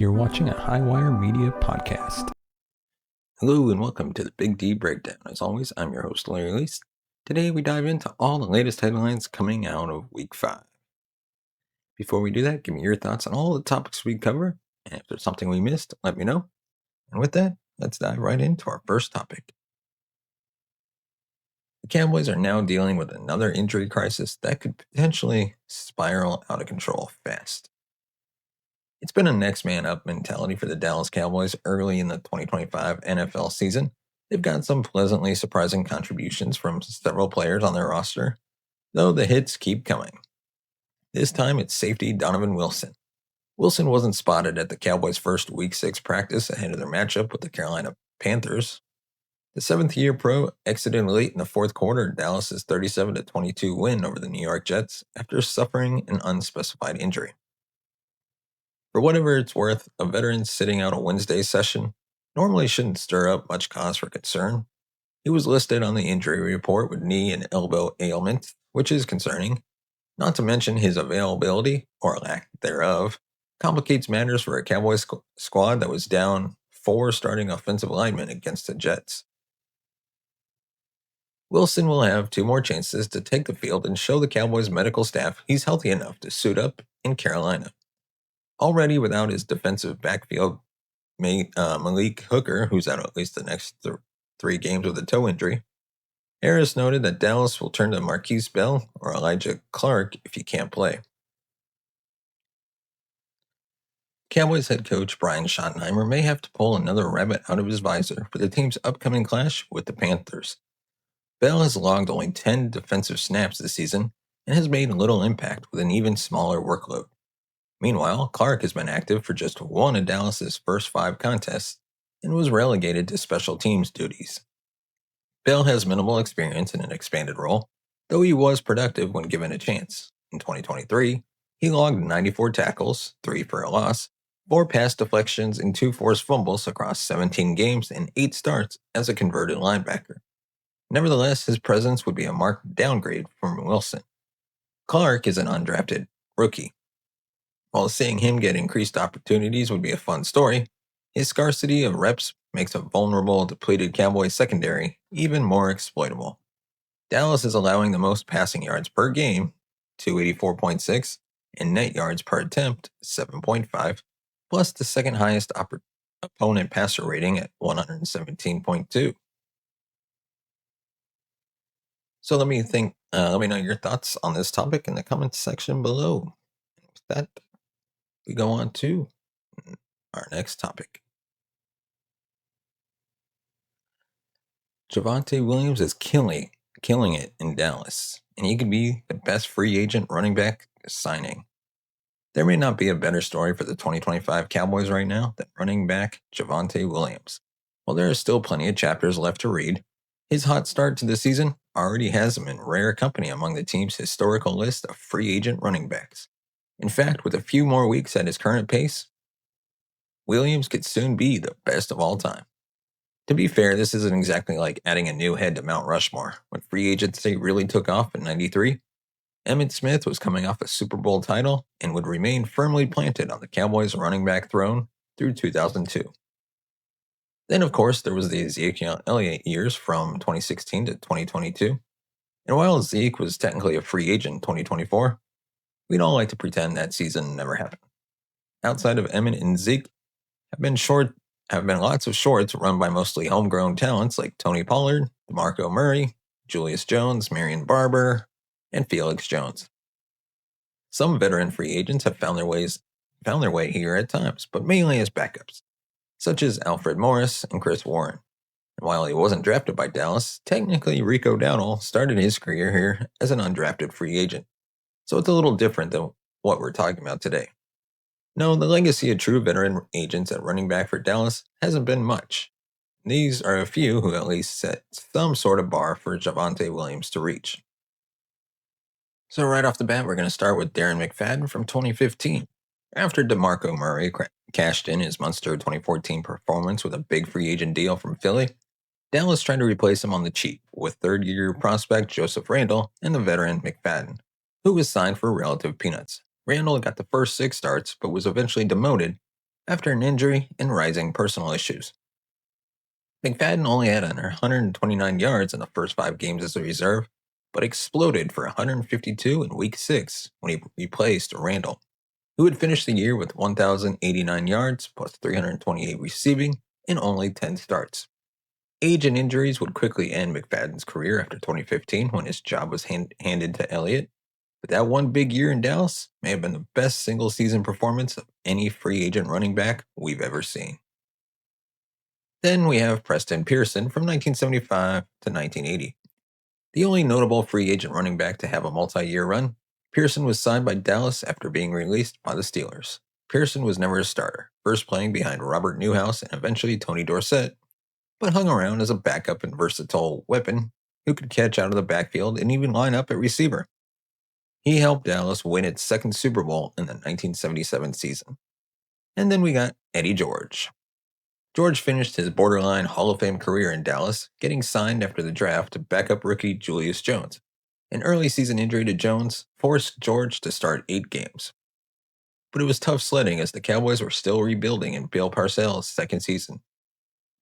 You're watching a Highwire Media podcast. Hello and welcome to the Big D Breakdown. As always, I'm your host, Larry Least. Today we dive into all the latest headlines coming out of Week 5. Before we do that, give me your thoughts on all the topics we cover, and if there's something we missed, let me know. And with that, let's dive right into our first topic. The Cowboys are now dealing with another injury crisis that could potentially spiral out of control fast. It's been a next man up mentality for the Dallas Cowboys early in the 2025 NFL season. They've got some pleasantly surprising contributions from several players on their roster, though the hits keep coming. This time it's safety Donovan Wilson. Wilson wasn't spotted at the Cowboys' first Week 6 practice ahead of their matchup with the Carolina Panthers. The seventh-year pro exited late in the fourth quarter of Dallas' 37-22 win over the New York Jets after suffering an unspecified injury. For whatever it's worth, a veteran sitting out a Wednesday session normally shouldn't stir up much cause for concern. He was listed on the injury report with knee and elbow ailment, which is concerning. Not to mention his availability, or lack thereof, complicates matters for a Cowboys squad that was down 4 starting offensive linemen against the Jets. Wilson will have 2 more chances to take the field and show the Cowboys medical staff he's healthy enough to suit up in Carolina. Already without his defensive backfield mate Malik Hooker, who's out at least the next 3 games with a toe injury, Harris noted that Dallas will turn to Markquese Bell or Alijah Clark if he can't play. Cowboys head coach Brian Schottenheimer may have to pull another rabbit out of his visor for the team's upcoming clash with the Panthers. Bell has logged only 10 defensive snaps this season and has made little impact with an even smaller workload. Meanwhile, Clark has been active for just 1 of Dallas's first 5 contests and was relegated to special teams duties. Bell has minimal experience in an expanded role, though he was productive when given a chance. In 2023, he logged 94 tackles, 3 for a loss, 4 pass deflections, and 2 forced fumbles across 17 games and 8 starts as a converted linebacker. Nevertheless, his presence would be a marked downgrade from Wilson. Clark is an undrafted rookie. While seeing him get increased opportunities would be a fun story, his scarcity of reps makes a vulnerable, depleted Cowboys secondary even more exploitable. Dallas is allowing the most passing yards per game, 284.6, and net yards per attempt, 7.5, plus the second highest opponent passer rating at 117.2. So let me know your thoughts on this topic in the comments section below. With that, we go on to our next topic. Javonte Williams is killing it in Dallas, and he could be the best free agent running back signing. There may not be a better story for the 2025 Cowboys right now than running back Javonte Williams. While there are still plenty of chapters left to read, his hot start to the season already has him in rare company among the team's historical list of free agent running backs. In fact, with a few more weeks at his current pace, Williams could soon be the best of all time. To be fair, this isn't exactly like adding a new head to Mount Rushmore. When free agency really took off in '93, Emmitt Smith was coming off a Super Bowl title and would remain firmly planted on the Cowboys' running back throne through 2002. Then, of course, there was the Ezekiel Elliott years from 2016 to 2022. And while Zeke was technically a free agent in 2024, we'd all like to pretend that season never happened. Outside of Emmitt and Zeke, have been lots of shorts run by mostly homegrown talents like Tony Pollard, DeMarco Murray, Julius Jones, Marion Barber, and Felix Jones. Some veteran free agents have found their way here at times, but mainly as backups, such as Alfred Morris and Chris Warren. And while he wasn't drafted by Dallas, technically Rico Dowdle started his career here as an undrafted free agent. So it's a little different than what we're talking about today. No, the legacy of true veteran agents at running back for Dallas hasn't been much. These are a few who at least set some sort of bar for Javonte Williams to reach. So right off the bat, we're going to start with Darren McFadden from 2015. After DeMarco Murray cashed in his monster 2014 performance with a big free agent deal from Philly, Dallas tried to replace him on the cheap with third-year prospect Joseph Randle and the veteran McFadden, who was signed for relative peanuts. Randle got the first 6 starts, but was eventually demoted after an injury and rising personal issues. McFadden only had 129 yards in the first 5 games as a reserve, but exploded for 152 in Week 6 when he replaced Randall, who had finished the year with 1,089 yards plus 328 receiving in only 10 starts. Age and injuries would quickly end McFadden's career after 2015 when his job was handed to Elliott, but that one big year in Dallas may have been the best single-season performance of any free agent running back we've ever seen. Then we have Preston Pearson from 1975 to 1980. The only notable free agent running back to have a multi-year run, Pearson was signed by Dallas after being released by the Steelers. Pearson was never a starter, first playing behind Robert Newhouse and eventually Tony Dorsett, but hung around as a backup and versatile weapon who could catch out of the backfield and even line up at receiver. He helped Dallas win its second Super Bowl in the 1977 season. And then we got Eddie George. George finished his borderline Hall of Fame career in Dallas, getting signed after the draft to backup rookie Julius Jones. An early season injury to Jones forced George to start 8 games. But it was tough sledding as the Cowboys were still rebuilding in Bill Parcells' second season.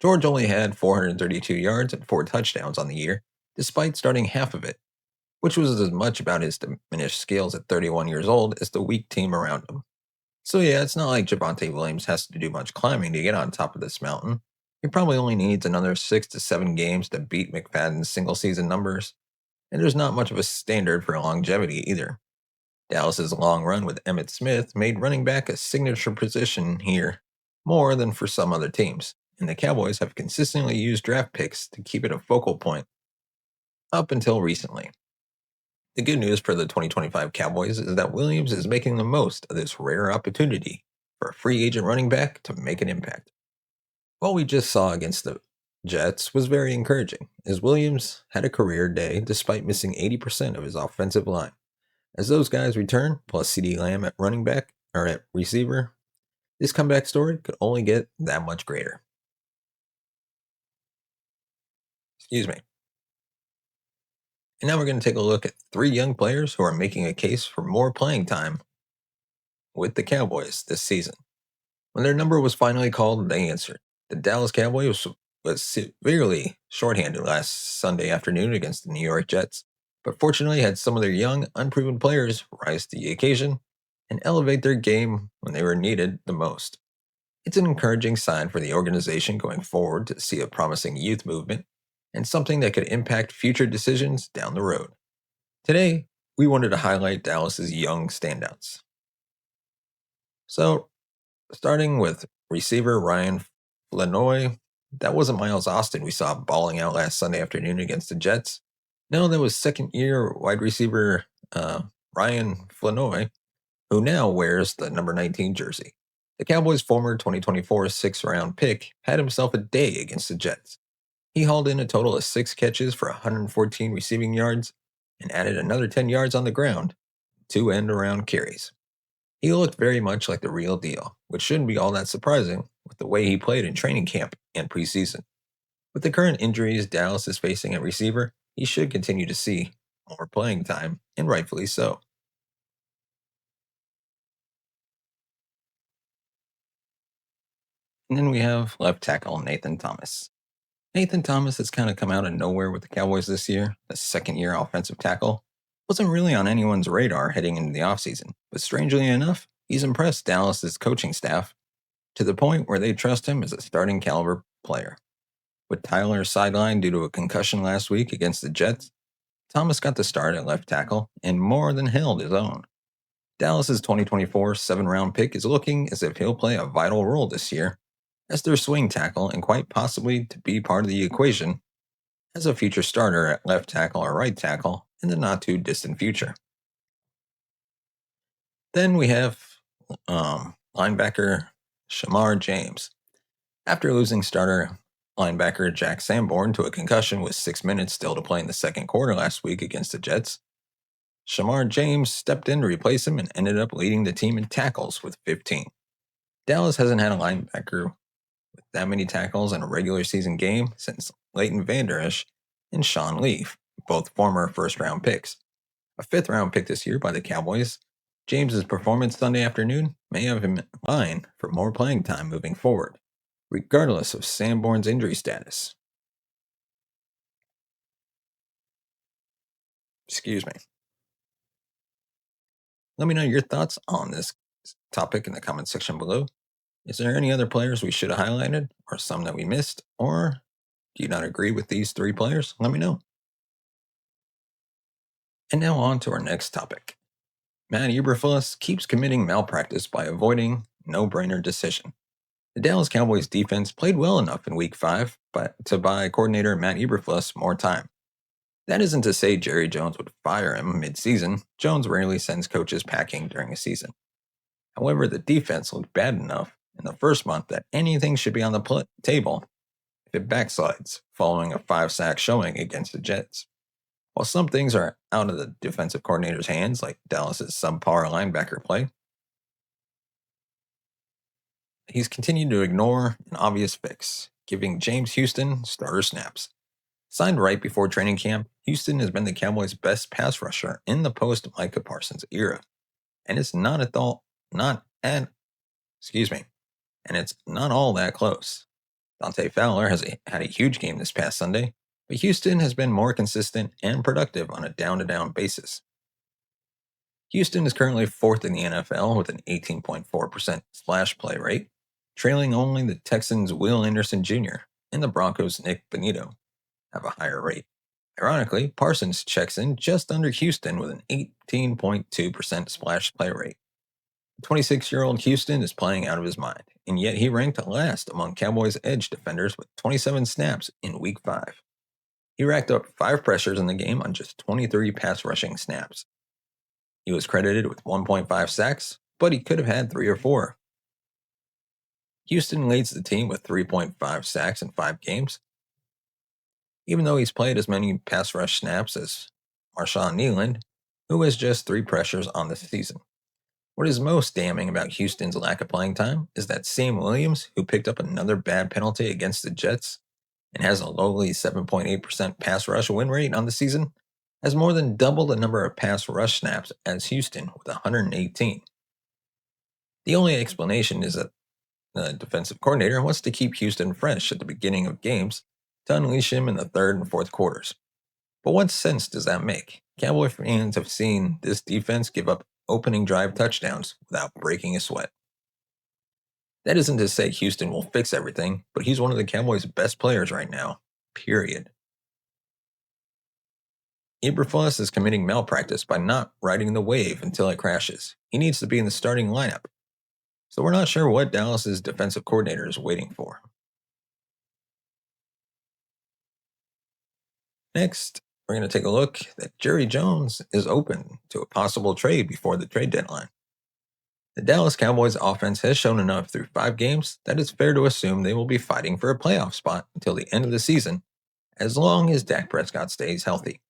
George only had 432 yards and 4 touchdowns on the year, despite starting half of it, which was as much about his diminished skills at 31 years old as the weak team around him. So yeah, it's not like Javonte Williams has to do much climbing to get on top of this mountain. He probably only needs another 6 to 7 games to beat McFadden's single-season numbers, and there's not much of a standard for longevity either. Dallas's long run with Emmitt Smith made running back a signature position here, more than for some other teams, and the Cowboys have consistently used draft picks to keep it a focal point, up until recently. The good news for the 2025 Cowboys is that Williams is making the most of this rare opportunity for a free agent running back to make an impact. What we just saw against the Jets was very encouraging, as Williams had a career day despite missing 80% of his offensive line. As those guys return, plus CeeDee Lamb at running back or at receiver, this comeback story could only get that much greater. Excuse me. And now we're going to take a look at 3 young players who are making a case for more playing time with the Cowboys this season. When their number was finally called, they answered. The Dallas Cowboys was severely shorthanded last Sunday afternoon against the New York Jets, but fortunately had some of their young, unproven players rise to the occasion and elevate their game when they were needed the most. It's an encouraging sign for the organization going forward to see a promising youth movement and something that could impact future decisions down the road. Today, we wanted to highlight Dallas's young standouts. So, starting with receiver Ryan Flournoy, that wasn't Miles Austin we saw balling out last Sunday afternoon against the Jets. No, that was second-year wide receiver Ryan Flournoy, who now wears the number 19 jersey. The Cowboys' former 2024 6th-round pick had himself a day against the Jets. He hauled in a total of 6 catches for 114 receiving yards and added another 10 yards on the ground, 2 end-around carries. He looked very much like the real deal, which shouldn't be all that surprising with the way he played in training camp and preseason. With the current injuries Dallas is facing at receiver, he should continue to see more playing time, and rightfully so. And then we have left tackle Nathan Thomas. Nathan Thomas has kind of come out of nowhere with the Cowboys this year, the second-year offensive tackle. Wasn't really on anyone's radar heading into the offseason, but strangely enough, he's impressed Dallas's coaching staff to the point where they trust him as a starting caliber player. With Tyler sidelined due to a concussion last week against the Jets, Thomas got the start at left tackle and more than held his own. Dallas's 2024 7th-round pick is looking as if he'll play a vital role this year as their swing tackle and quite possibly to be part of the equation as a future starter at left tackle or right tackle in the not-too-distant future. Then we have linebacker Shemar James. After losing starter linebacker Jack Sanborn to a concussion with 6 minutes still to play in the second quarter last week against the Jets, Shemar James stepped in to replace him and ended up leading the team in tackles with 15. Dallas hasn't had a linebacker with that many tackles in a regular season game since Leighton Vander Esch and Sean Leaf, both former first-round picks. A 5th-round pick this year by the Cowboys James's performance Sunday afternoon may have him in line for more playing time moving forward, regardless of Sanborn's injury status. Excuse me. Let me know your thoughts on this topic in the comment section below. Is there any other players we should have highlighted, or some that we missed, or do you not agree with these three players? Let me know. And now on to our next topic. Matt Eberflus keeps committing malpractice by avoiding no-brainer decision. The Dallas Cowboys defense played well enough in Week 5 to buy coordinator Matt Eberflus more time. That isn't to say Jerry Jones would fire him mid-season. Jones rarely sends coaches packing during a season. However, the defense looked bad enough in the first month that anything should be on the table if it backslides following a 5-sack showing against the Jets. While some things are out of the defensive coordinator's hands, like Dallas's subpar linebacker play, he's continued to ignore an obvious fix, giving James Houston starter snaps. Signed right before training camp, Houston has been the Cowboys' best pass rusher in the post-Micah Parsons era, and it's not all that close. Dante Fowler has had a huge game this past Sunday, but Houston has been more consistent and productive on a down-to-down basis. Houston is currently 4th in the NFL with an 18.4% splash play rate, trailing only the Texans' Will Anderson Jr. and the Broncos' Nick Bonito have a higher rate. Ironically, Parsons checks in just under Houston with an 18.2% splash play rate. The 26-year-old Houston is playing out of his mind, and yet he ranked last among Cowboys edge defenders with 27 snaps in Week 5. He racked up 5 pressures in the game on just 23 pass rushing snaps. He was credited with 1.5 sacks, but he could have had 3 or 4. Houston leads the team with 3.5 sacks in 5 games. Even though he's played as many pass rush snaps as Marshawn Kneeland, who has just 3 pressures on the season. What is most damning about Houston's lack of playing time is that Sam Williams, who picked up another bad penalty against the Jets and has a lowly 7.8% pass rush win rate on the season, has more than double the number of pass rush snaps as Houston with 118. The only explanation is that the defensive coordinator wants to keep Houston fresh at the beginning of games to unleash him in the 3rd and 4th quarters. But what sense does that make? Cowboy fans have seen this defense give up opening drive touchdowns without breaking a sweat. That isn't to say Houston will fix everything, but he's one of the Cowboys' best players right now, period. Eberflus is committing malpractice by not riding the wave until it crashes. He needs to be in the starting lineup. So we're not sure what Dallas's defensive coordinator is waiting for. Next, we're going to take a look that Jerry Jones is open to a possible trade before the trade deadline. The Dallas Cowboys offense has shown enough through 5 games that it's fair to assume they will be fighting for a playoff spot until the end of the season, as long as Dak Prescott stays healthy.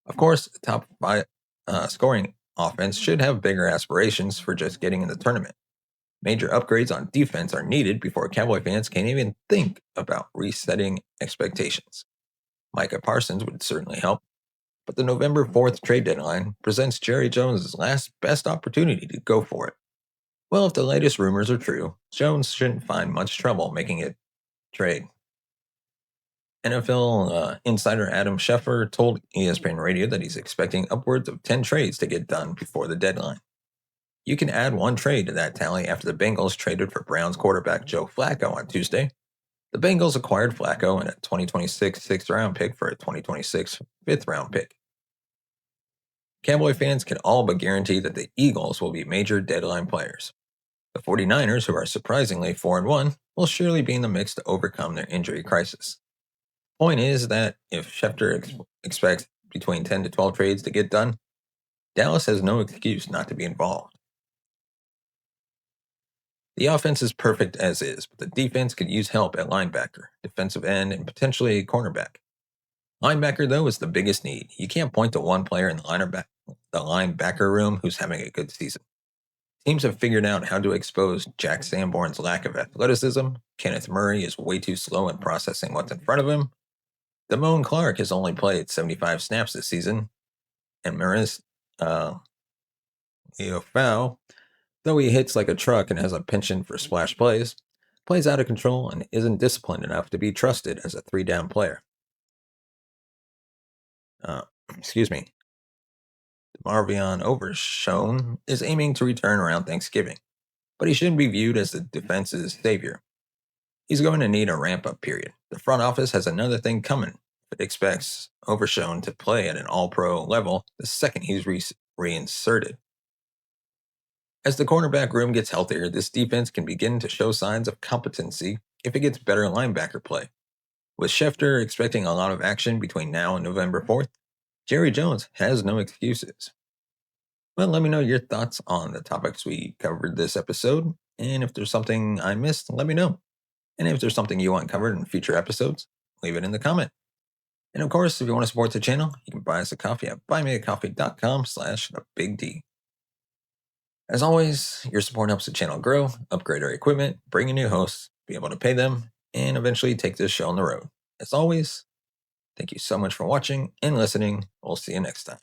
Of course, the top 5 scoring offense should have bigger aspirations for just getting in the tournament. Major upgrades on defense are needed before Cowboy fans can even think about resetting expectations. Micah Parsons would certainly help, but the November 4th trade deadline presents Jerry Jones' last best opportunity to go for it. Well, if the latest rumors are true, Jones shouldn't find much trouble making a trade. NFL insider Adam Schefter told ESPN Radio that he's expecting upwards of 10 trades to get done before the deadline. You can add 1 trade to that tally after the Bengals traded for Browns quarterback Joe Flacco on Tuesday. The Bengals acquired Flacco and a 2026 6th-round pick for a 2026 5th-round pick. Cowboy fans can all but guarantee that the Eagles will be major deadline players. The 49ers, who are surprisingly 4-1, will surely be in the mix to overcome their injury crisis. Point is that if Schefter expects between 10 to 12 trades to get done, Dallas has no excuse not to be involved. The offense is perfect as is, but the defense could use help at linebacker, defensive end, and potentially a cornerback. Linebacker, though, is the biggest need. You can't point to one player in the linebacker room who's having a good season. Teams have figured out how to expose Jack Sanborn's lack of athleticism. Kenneth Murray is way too slow in processing what's in front of him. Damone Clark has only played 75 snaps this season, and Leo Fowl, though he hits like a truck and has a penchant for splash plays, plays out of control and isn't disciplined enough to be trusted as a 3-down player. Excuse me. Marvion Overshone is aiming to return around Thanksgiving, but he shouldn't be viewed as the defense's savior. He's going to need a ramp-up period. The front office has another thing coming. It expects Overshone to play at an all-pro level the second he's reinserted. As the cornerback room gets healthier, this defense can begin to show signs of competency if it gets better linebacker play. With Schefter expecting a lot of action between now and November 4th, Jerry Jones has no excuses. Well, let me know your thoughts on the topics we covered this episode, and if there's something I missed, let me know. And if there's something you want covered in future episodes, leave it in the comment. And of course, if you want to support the channel, you can buy us a coffee at buymeacoffee.com/thebigd. As always, your support helps the channel grow, upgrade our equipment, bring in new hosts, be able to pay them, and eventually take this show on the road. As always, thank you so much for watching and listening. We'll see you next time.